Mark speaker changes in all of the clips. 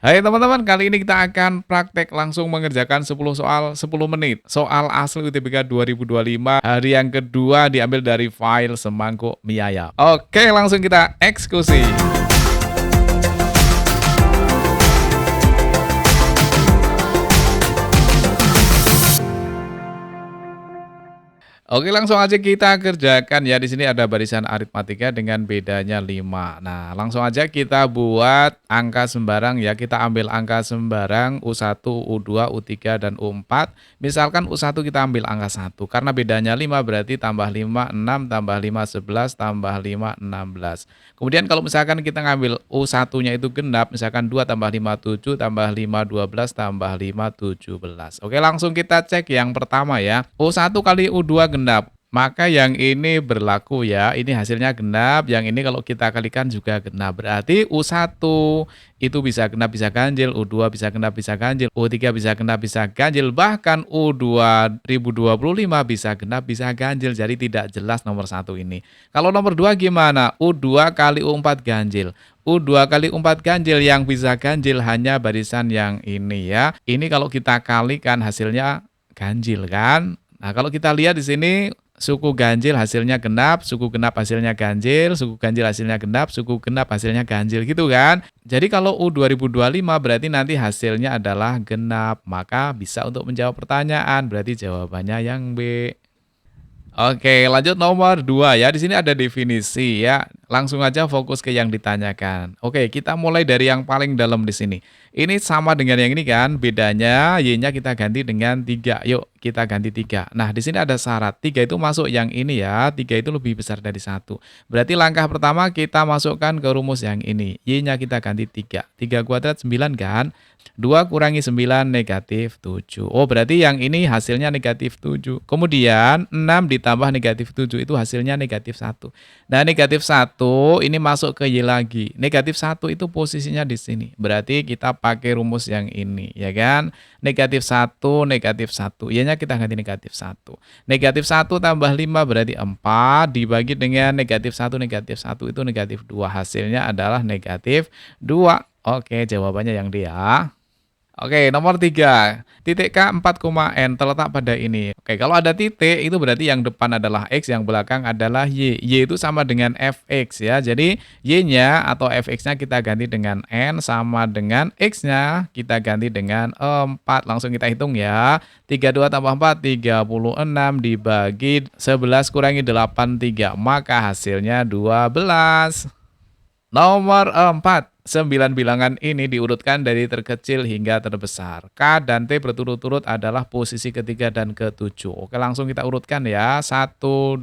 Speaker 1: Hai teman-teman, kali ini kita akan praktek langsung mengerjakan 10 soal 10 menit. Soal asli UTBK 2025, hari yang kedua diambil dari file Semangkuk Mie Ayam. Oke, langsung kita eksekusi. Oke, langsung aja kita kerjakan ya. Di sini ada barisan aritmatika dengan bedanya 5. Nah, langsung aja kita buat angka sembarang ya. Kita ambil angka sembarang U1, U2, U3, dan U4. Misalkan U1 kita ambil angka 1. Karena bedanya 5 berarti tambah 5, 6, tambah 5, 11, tambah 5, 16. Kemudian kalau misalkan kita ngambil U1-nya itu genap, misalkan 2 tambah 5, 7, tambah 5, 12, tambah 5, 17. Oke, langsung kita cek yang pertama ya. U1 kali U2 genap. Maka yang ini berlaku ya, ini hasilnya genap, yang ini kalau kita kalikan juga genap. Berarti U1 itu bisa genap bisa ganjil, U2 bisa genap bisa ganjil, U3 bisa genap bisa ganjil, bahkan U2025 bisa genap bisa ganjil. Jadi tidak jelas nomor 1 ini. Kalau nomor 2 gimana? U2 kali U4 ganjil. U2 kali U4 ganjil, yang bisa ganjil hanya barisan yang ini ya. Ini kalau kita kalikan hasilnya ganjil kan? Nah, kalau kita lihat di sini suku ganjil hasilnya genap, suku genap hasilnya ganjil, suku ganjil hasilnya genap, suku genap hasilnya ganjil gitu kan. Jadi kalau U2025 berarti nanti hasilnya adalah genap, maka bisa untuk menjawab pertanyaan, berarti jawabannya yang B. Oke, lanjut nomor 2 ya. Di sini ada definisi ya. Langsung aja fokus ke yang ditanyakan. Oke, kita mulai dari yang paling dalam di sini. Ini sama dengan yang ini kan, bedanya Y-nya kita ganti dengan 3. Yuk, kita ganti 3. Nah, di sini ada syarat. 3 itu masuk yang ini ya. 3 itu lebih besar dari 1. Berarti langkah pertama kita masukkan ke rumus yang ini. Y-nya kita ganti 3. 3 kuadrat 9 kan? 2 kurangi 9 negatif 7. Oh, berarti yang ini hasilnya negatif 7. Kemudian 6 ditambah negatif 7 itu hasilnya negatif 1. Nah, negatif 1 ini masuk ke Y lagi. Negatif 1 itu posisinya di sini. Berarti kita pakai rumus yang ini, ya kan? Negatif 1, negatif 1. Y-nya kita ganti negatif 1. Negatif 1 tambah 5 berarti 4. Dibagi dengan negatif 1, negatif 1 itu negatif 2. Hasilnya adalah negatif 2. Oke, jawabannya yang D ya. Oke, nomor 3. Titik K 4, N terletak pada ini. Oke, kalau ada titik itu berarti yang depan adalah X, yang belakang adalah Y. Y itu sama dengan Fx ya. Jadi Y-nya atau Fx-nya kita ganti dengan N, sama dengan X-nya kita ganti dengan 4. Langsung kita hitung ya. 32 tambah 4, 36 dibagi 11 kurangi 8, 3. Maka hasilnya 12. Nomor 4, 9 bilangan ini diurutkan dari terkecil hingga terbesar. K dan T berturut-turut adalah posisi ketiga dan ketujuh. Oke, langsung kita urutkan ya. 1, 2,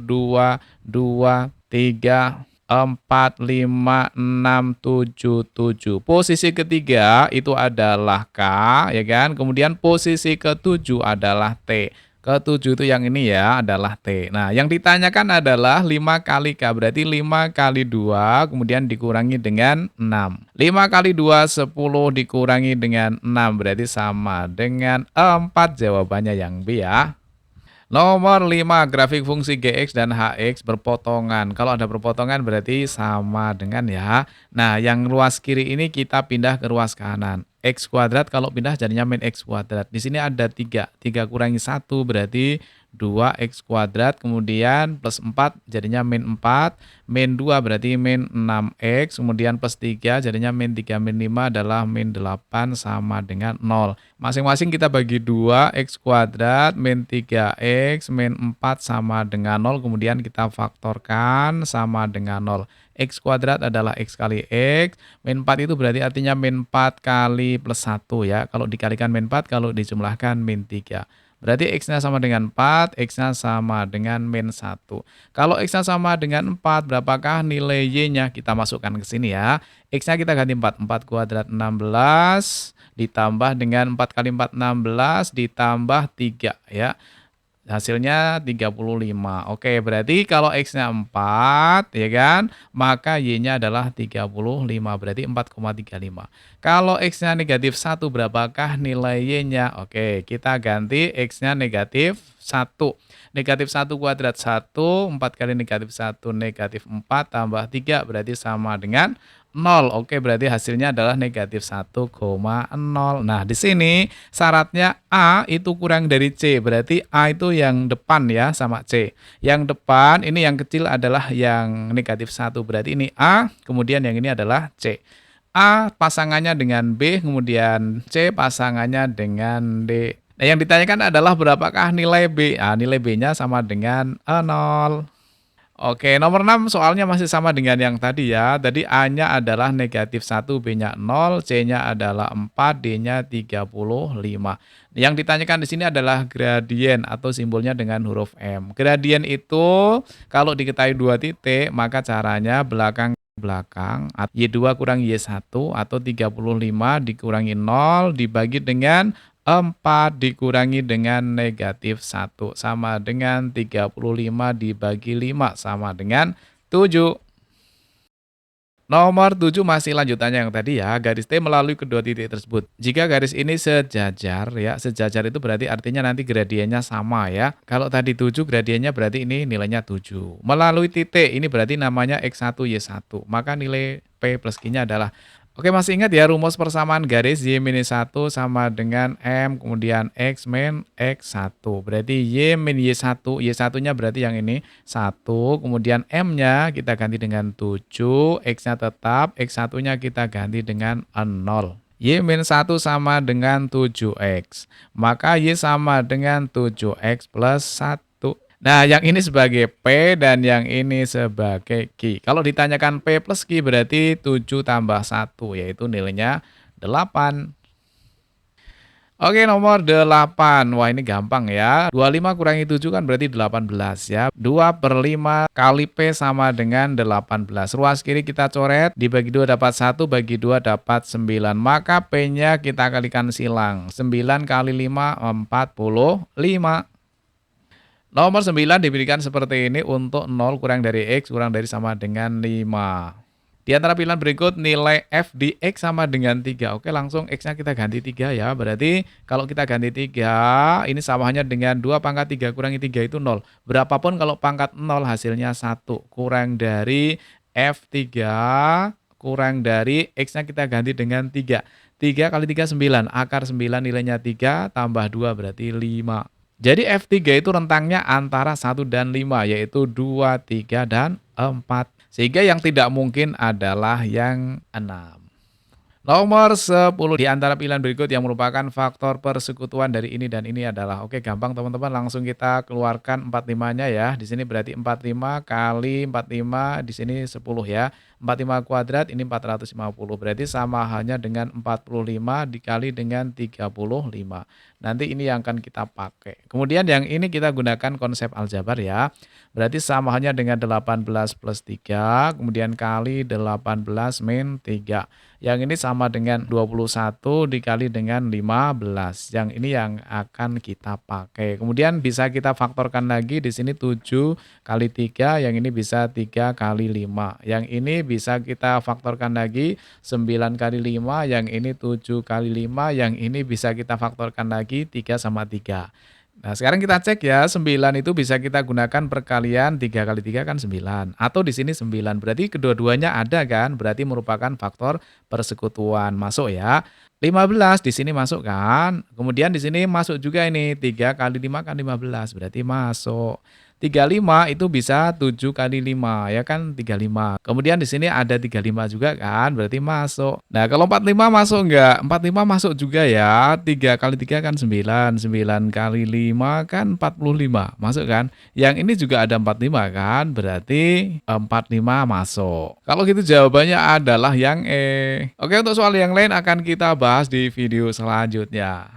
Speaker 1: 2, 3, 4, 5, 6, 7, 7. Posisi ketiga itu adalah K, ya kan? Kemudian posisi ketujuh adalah T. Ketujuh itu yang ini ya, adalah T. Nah, yang ditanyakan adalah 5 kali K, berarti 5 kali 2, kemudian dikurangi dengan 6. 5 kali 2, 10 dikurangi dengan 6, berarti sama dengan 4, jawabannya yang B ya. Nomor 5, grafik fungsi Gx dan Hx berpotongan. Kalau ada berpotongan berarti sama dengan ya. Nah, yang ruas kiri ini kita pindah ke ruas kanan. X kuadrat kalau pindah jadinya min X kuadrat. Di sini ada 3. 3 kurangi 1 berarti 2X kuadrat. Kemudian plus 4 jadinya min 4. Min 2 berarti min 6X. Kemudian plus 3 jadinya min 3 min 5 adalah min 8 sama dengan 0. Masing-masing kita bagi 2, X kuadrat min 3X min 4 sama dengan 0. Kemudian kita faktorkan sama dengan 0. X kuadrat adalah X kali X. Min 4 itu berarti artinya min 4 kali plus 1 ya. Kalau dikalikan min 4, kalau dijumlahkan min 3. Berarti X-nya sama dengan 4, X-nya sama dengan min 1. Kalau X-nya sama dengan 4, berapakah nilai Y-nya? Kita masukkan ke sini ya. X-nya kita ganti 4. 4 kuadrat 16 ditambah dengan 4 kali 4, 16 ditambah 3 ya. Hasilnya 35. Oke, berarti kalau X-nya 4, ya kan? Maka Y-nya adalah 35, berarti 4,35. Kalau X-nya negatif 1, berapakah nilai Y-nya? Oke, kita ganti X-nya negatif 1. Negatif 1 kuadrat 1, 4 kali negatif 1 negatif 4 tambah 3 berarti sama dengan 0. Oke, berarti hasilnya adalah negatif 1,0. Nah, di sini syaratnya A itu kurang dari C, berarti A itu yang depan ya sama C. Yang depan ini yang kecil adalah yang negatif 1, berarti ini A, kemudian yang ini adalah C. A pasangannya dengan B, kemudian C pasangannya dengan D. Nah, yang ditanyakan adalah berapakah nilai B? Ah, nilai B-nya sama dengan 0. Oke, nomor 6 soalnya masih sama dengan yang tadi ya. Tadi A-nya adalah negatif 1, B-nya 0, C-nya adalah 4, D-nya 35. Yang ditanyakan di sini adalah gradien atau simbolnya dengan huruf M. Gradien itu kalau diketahui 2 titik, maka caranya belakang belakang Y2 kurang Y1 atau 35 dikurangi 0 dibagi dengan 4 dikurangi dengan negatif 1 sama dengan 35 dibagi 5 sama dengan 7. Nomor 7 masih lanjutannya yang tadi ya, garis T melalui kedua titik tersebut. Jika garis ini sejajar ya, sejajar itu berarti artinya nanti gradiennya sama ya. Kalau tadi 7 gradiennya berarti ini nilainya 7. Melalui titik ini berarti namanya X1 Y1. Maka nilai P plus Q-nya adalah. Oke, masih ingat ya rumus persamaan garis Y minus 1 sama dengan M kemudian X min X1. Berarti Y min Y1, Y1-nya berarti yang ini 1, kemudian M-nya kita ganti dengan 7, X-nya tetap, X1-nya kita ganti dengan 0. Y min 1 sama dengan 7X, maka Y sama dengan 7X plus 1. Nah, yang ini sebagai P dan yang ini sebagai Q. Kalau ditanyakan P plus Q berarti 7 tambah 1, yaitu nilainya 8. Oke, nomor 8. Wah, ini gampang ya. 25 kurangi 7 kan berarti 18 ya. 2/5 kali P sama dengan 18. Ruas kiri kita coret, dibagi 2 dapat 1, bagi 2 dapat 9. Maka P-nya kita kalikan silang. 9 kali 5, 45. Nomor 9 diberikan seperti ini untuk 0 kurang dari X kurang dari sama dengan 5. Di antara pilihan berikut nilai F di X sama dengan 3. Oke, langsung X-nya kita ganti 3 ya. Berarti kalau kita ganti 3, ini samanya dengan 2 pangkat 3 kurangi 3 itu 0. Berapapun kalau pangkat 0 hasilnya 1. Kurang dari F3 kurang dari X-nya kita ganti dengan 3. 3 kali 3 9. Akar 9 nilainya 3 tambah 2 berarti 5. Jadi F3 itu rentangnya antara 1 dan 5, yaitu 2, 3, dan 4. Sehingga yang tidak mungkin adalah yang 6. Nomor 10 di antara pilihan berikut yang merupakan faktor persekutuan dari ini dan ini adalah. Oke, gampang teman-teman, langsung kita keluarkan 45-nya ya. Di sini berarti 45 kali 45, di sini 10 ya. 45 kuadrat ini 450. Berarti sama halnya dengan 45 dikali dengan 35. Nanti ini yang akan kita pakai. Kemudian yang ini kita gunakan konsep aljabar ya. Berarti sama halnya dengan 18 plus 3, kemudian kali 18 min 3. Yang ini sama dengan 21 dikali dengan 15. Yang ini yang akan kita pakai. Kemudian bisa kita faktorkan lagi di sini 7 kali 3, yang ini bisa 3 kali 5. Yang ini bisa kita faktorkan lagi 9 kali 5, yang ini 7 kali 5, yang ini bisa kita faktorkan lagi 3 sama 3. Nah, sekarang kita cek ya, 9 itu bisa kita gunakan perkalian 3 kali 3 kan 9. Atau di sini 9, berarti kedua-duanya ada kan, berarti merupakan faktor persekutuan. Masuk ya. 15 di sini masuk kan. Kemudian di sini masuk juga ini, 3 kali 5 kan 15, berarti masuk. 35 itu bisa 7 kali 5, ya kan 35. Kemudian di sini ada 35 juga kan, berarti masuk. Nah, kalau 45 masuk enggak? 45 masuk juga ya. 3 kali 3 kan 9, 9 kali 5 kan 45, masuk kan? Yang ini juga ada 45 kan, berarti 45 masuk. Kalau gitu jawabannya adalah yang E. Oke, untuk soal yang lain akan kita bahas di video selanjutnya.